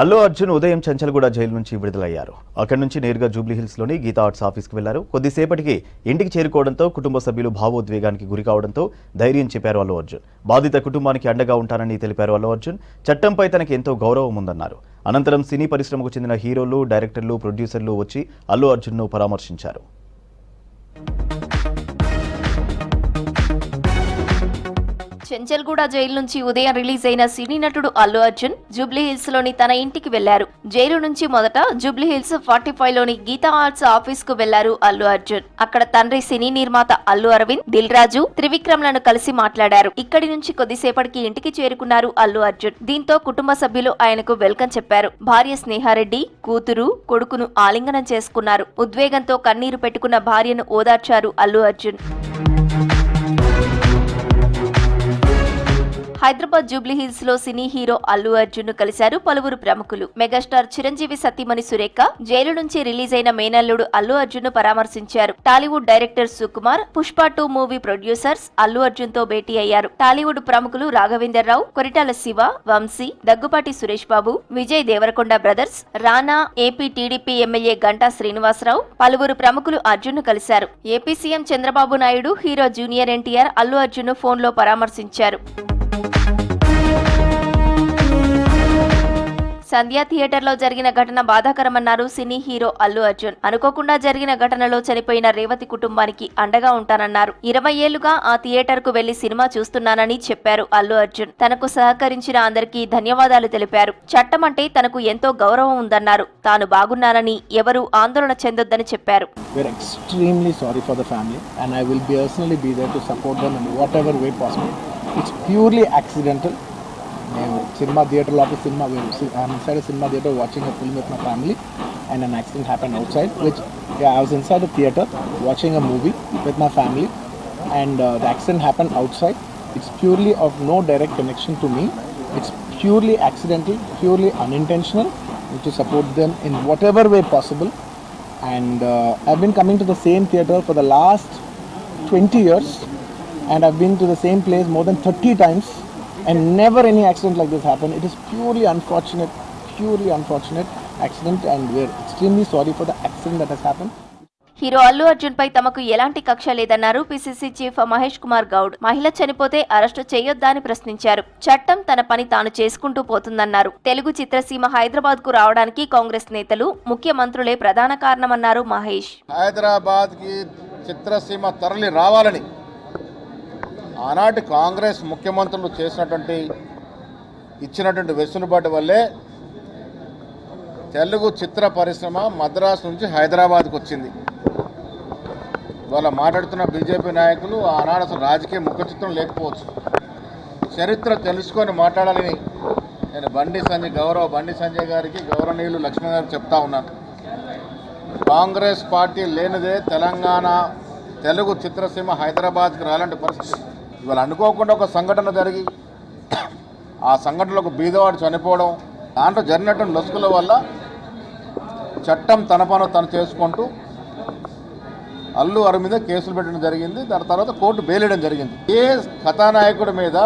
అల్లు అర్జున్ ఉదయం చంచల్గూడ జైలు నుంచి విడుదలయ్యారు. అక్కడి నుంచి నేరుగా జూబ్లీహిల్స్లోని గీతా ఆర్ట్స్ ఆఫీస్కి వెళ్లారు. కొద్దిసేపటికి ఇంటికి చేరుకోవడంతో కుటుంబ సభ్యులు భావోద్వేగానికి గురి కావడంతో ధైర్యం చెప్పారు అల్లు అర్జున్. బాధిత కుటుంబానికి అండగా ఉంటానని తెలిపారు అల్లు అర్జున్. చట్టంపై తనకి ఎంతో గౌరవం ఉందన్నారు. అనంతరం సినీ పరిశ్రమకు చెందిన హీరోలు, డైరెక్టర్లు, ప్రొడ్యూసర్లు వచ్చి అల్లు అర్జున్ను పరామర్శించారు. చంచల్గూడ జైలు నుంచి ఉదయం రిలీజ్ అయిన సినీ నటుడు అల్లు అర్జున్ జూబ్లీహిల్స్ లోని తన ఇంటికి వెళ్లారు. జైలు నుంచి మొదట జూబ్లీహిల్స్ 45 లోని గీతా ఆర్ట్స్ ఆఫీస్ కు వెళ్లారు అల్లు అర్జున్. అక్కడ తండ్రి సినీ నిర్మాత అల్లు అరవింద్, దిల్ రాజు, త్రివిక్రమ్లను కలిసి మాట్లాడారు. ఇక్కడి నుంచి కొద్దిసేపటికి ఇంటికి చేరుకున్నారు అల్లు అర్జున్. దీంతో కుటుంబ సభ్యులు ఆయనకు వెల్కమ్ చెప్పారు. భార్య స్నేహారెడ్డి, కూతురు, కొడుకును ఆలింగనం చేసుకున్నారు. ఉద్వేగంతో కన్నీరు పెట్టుకున్న భార్యను ఓదార్చారు అల్లు అర్జున్. హైదరాబాద్ జూబ్లీహిల్స్ లో సినీ హీరో అల్లు అర్జున్ ను కలిశారు పలువురు ప్రముఖులు. మెగాస్టార్ చిరంజీవి సతీమణి సురేఖ జైలు నుంచి రిలీజ్ అయిన మేనల్లుడు అల్లు అర్జున్ ను పరామర్శించారు. Tollywood director Sukumar, Pushpa 2 movie producers Allu Arjun తో భేటీ అయ్యారు. టాలీవుడ్ ప్రముఖులు Raghavender Rao, Koratala Siva, Vamsi, Daggubati Suresh Babu, Vijay Devarakonda brothers, Rana, AP TDP MLA Ganta Srinivasarao, పలువురు ప్రముఖులు అర్జున్ ను కలిశారు. AP CM Chandrababu Naidu, hero junior NTR Allu Arjun ను ఫోన్ లో పరామర్శించారు. సంధ్యా థియేటర్ లో జరిగిన ఘటన బాధాకరమన్నారు సినీ హీరో అల్లు అర్జున్. అనుకోకుండా జరిగిన ఘటనలో చనిపోయిన రేవతి కుటుంబానికి అండగా ఉంటానన్నారు. 20 ఏళ్లుగా ఆ థియేటర్ కు వెళ్లి సినిమా చూస్తున్నానని చెప్పారు అల్లు అర్జున్. తనకు సహకరించిన అందరికీ ధన్యవాదాలు తెలిపారు. చట్టం అంటే తనకు ఎంతో గౌరవం ఉందన్నారు. తాను బాగున్నానని ఎవరూ ఆందోళన చెందొద్దని చెప్పారు. Cinema theatre, lot of cinema. I'm inside a cinema theatre watching a film with my family, and an accident happened outside. I was inside a theatre watching a movie with my family, and the accident happened outside. It's purely of no direct connection to me. It's purely accidental, purely unintentional. I need to support them in whatever way possible. And I've been coming to the same theatre for the last 20 years, and I've been to the same place more than 30 times. And never any accident like this happened. It is purely unfortunate accident, and we're extremely sorry for the accident that has happened. Hero Allu Arjun పై తమకు ఎలాంటి కక్ష లేదన్నారు PCC chief Mahesh Kumar Goud. మహిళ చనిపోతే arrest చేయొద్దా అని ప్రశ్నించారు. చట్టం తన పని తాను చేసుకుంటూ పోతుందన్నారు. తెలుగు చిత్రసీమ హైదరాబాద్ కు రావడానికి కాంగ్రెస్ నేతలు, ముఖ్యమంత్రులే ప్రధాన కారణమన్నారు మహేష్. హైదరాబాద్ కి చిత్రసీమ తరలి రావాలని ఆనాటి కాంగ్రెస్ ముఖ్యమంత్రులు ఇచ్చినటువంటి వెసులుబాటు వల్లే తెలుగు చిత్ర పరిశ్రమ మద్రాసు నుంచి హైదరాబాద్కు వచ్చింది. ఇవాళ మాట్లాడుతున్న బీజేపీ నాయకులు ఆనాడు అసలు రాజకీయ ముఖ చిత్రం లేకపోవచ్చు. చరిత్ర తెలుసుకొని మాట్లాడాలని నేను బండి సంజయ్ గారికి, గౌరవనీయులు లక్ష్మణ్ గారికి చెప్తా ఉన్నాను. కాంగ్రెస్ పార్టీ లేనిదే తెలంగాణ తెలుగు చిత్రసీమ హైదరాబాద్కి రాలంటి పరిస్థితి. ఇవాళ అనుకోకుండా ఒక సంఘటన జరిగి ఆ సంఘటనలో ఒక బీదవాడు చనిపోవడం, దాంట్లో జరిగినటువంటి లొసుకుల వల్ల చట్టం తన పని తను చేసుకుంటూ అల్లు అరవింద్ మీద కేసులు పెట్టడం జరిగింది. దాని తర్వాత కోర్టు బెయిల్ జరిగింది. ఏ కథానాయకుడి మీద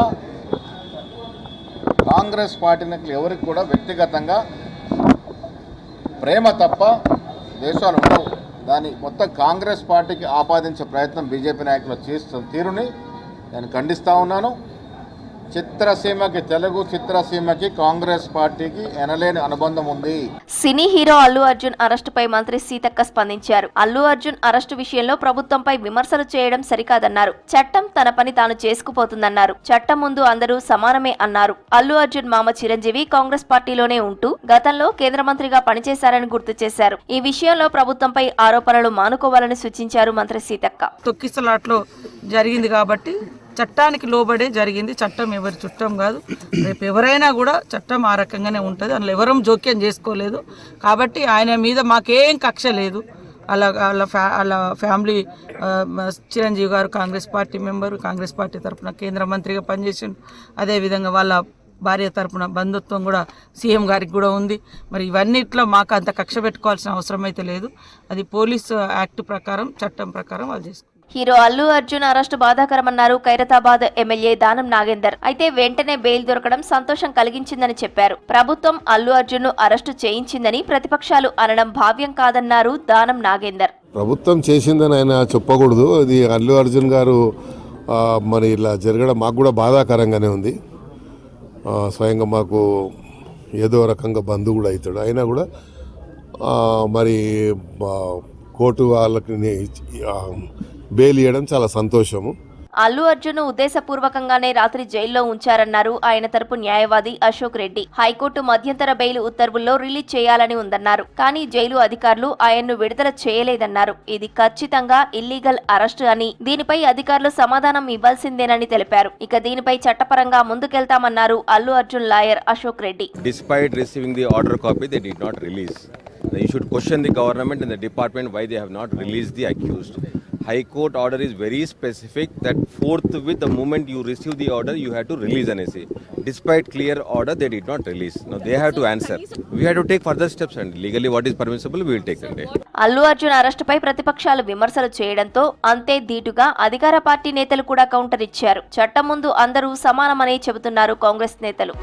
కాంగ్రెస్ పార్టీ నాయకులు ఎవరికి కూడా వ్యక్తిగతంగా ప్రేమ తప్ప దేశాలు ఉండవు. దాన్ని మొత్తం కాంగ్రెస్ పార్టీకి ఆపాదించే ప్రయత్నం బీజేపీ నాయకులు చేస్తున్న తీరుని నేను ఖండిస్తూ ఉన్నాను. చిత్రసీమకి, తెలుగు చిత్రసీమకి కాంగ్రెస్ పార్టీకి ఎనలేని అనుబంధం ఉంది. సినీ హీరో అల్లు అర్జున్ అరెస్టుపై మంత్రి సీతక్క స్పందించారు. అల్లు అర్జున్ అరెస్టు విషయంలో ప్రభుత్వంపై విమర్శలు చేయడం సరికాదన్నారు. చట్టం తన పని తాను చేసుకుపోతుందన్నారు. చట్టం ముందు అందరూ సమానమే అన్నారు. అల్లు అర్జున్ మామ చిరంజీవి కాంగ్రెస్ పార్టీలోనే ఉంటూ గతంలో కేంద్ర మంత్రిగా పనిచేశారని గుర్తు చేశారు. ఈ విషయంలో ప్రభుత్వంపై ఆరోపణలు మానుకోవాలని సూచించారు మంత్రి సీతక్క. తొక్కిసలాట్లో జరిగింది కాబట్టి చట్టానికి లోబడే జరిగింది. చట్టం ఎవరి చుట్టం కాదు. రేపు ఎవరైనా కూడా చట్టం ఆ రకంగానే ఉంటుంది. అందులో ఎవరం జోక్యం చేసుకోలేదు. కాబట్టి ఆయన మీద మాకేం కక్ష లేదు. వాళ్ళ ఫ్యామిలీ, చిరంజీవి గారు Congress party member, Congress party తరఫున కేంద్ర మంత్రిగా పనిచేసిండు. అదేవిధంగా వాళ్ళ భార్య తరఫున బంధుత్వం కూడా సీఎం గారికి కూడా ఉంది. మరి ఇవన్నిట్లో మాకు అంత కక్ష పెట్టుకోవాల్సిన అవసరం అయితే లేదు. అది పోలీసు యాక్ట్ ప్రకారం, చట్టం ప్రకారం వాళ్ళు చేసుకుంటారు. హీరో అల్లు అర్జున్ అరెస్టు బాధాకరమన్నారు ఖైరతాబాద్ ఎమ్మెల్యే దానం నాగేందర్. అయితే వెంటనే బెయిల్ దొరకడం సంతోషం కలిగించిందని చెప్పారు. ప్రభుత్వం అల్లు అర్జున్ ను అరెస్టు చేయించిందని ప్రతిపక్షాలు అనడం భావ్యం కాదన్నారు దానం నాగేందర్. ప్రభుత్వం చేసిందని ఆయన చెప్పకూడదు. అది అల్లు అర్జున్ గారు మరి ఇలా జరగడం మాకు కూడా బాధాకరంగానే ఉంది. స్వయంగా మాకు ఏదో రకంగా బంధువు కూడా అవుతాడు. అయినా కూడా మరి కోర్టు వాళ్ళకి బెయిల్ ఇవ్వడం చాలా సంతోషము. అల్లు అర్జున్ ను ఉద్దేశపూర్వకంగానే రాత్రి జైల్లో ఉంచారన్నారు ఆయన తరపు న్యాయవాది అశోక్ రెడ్డి. హైకోర్టు మధ్యంతర బెయిల్ ఉత్తర్వుల్లో రిలీజ్ చేయాలని ఉందన్నారు. కానీ జైలు అధికారులు ఆయన్ను విడుదల చేయలేదన్నారు. ఇది ఖచ్చితంగా ఇల్లీగల్ అరెస్టు అని, దీనిపై అధికారులు సమాధానం ఇవ్వాల్సిందేనని తెలిపారు. ఇక దీనిపై చట్టపరంగా ముందుకెళ్తామన్నారు Allu Arjun lawyer Ashok Reddy. Despite receiving the order copy, they did not release. You should question the government and the department why they have not released the accused. High Court order is very specific that forthwith the moment you receive the order, you have to release an essay. Despite clear order, they did not release. Now they have to answer. We have to take further steps and legally what is permissible, we will take them. Allu Arjun అరెస్టుపై ప్రతిపక్షాలు విమర్శలు చేయడంతో అంతే ధీటుగా అధికార party నేతలు కూడా counter ఇచ్చారు. చట్టం ముందు అందరూ సమానమని చెబుతున్నారు కాంగ్రెస్ నేతలు.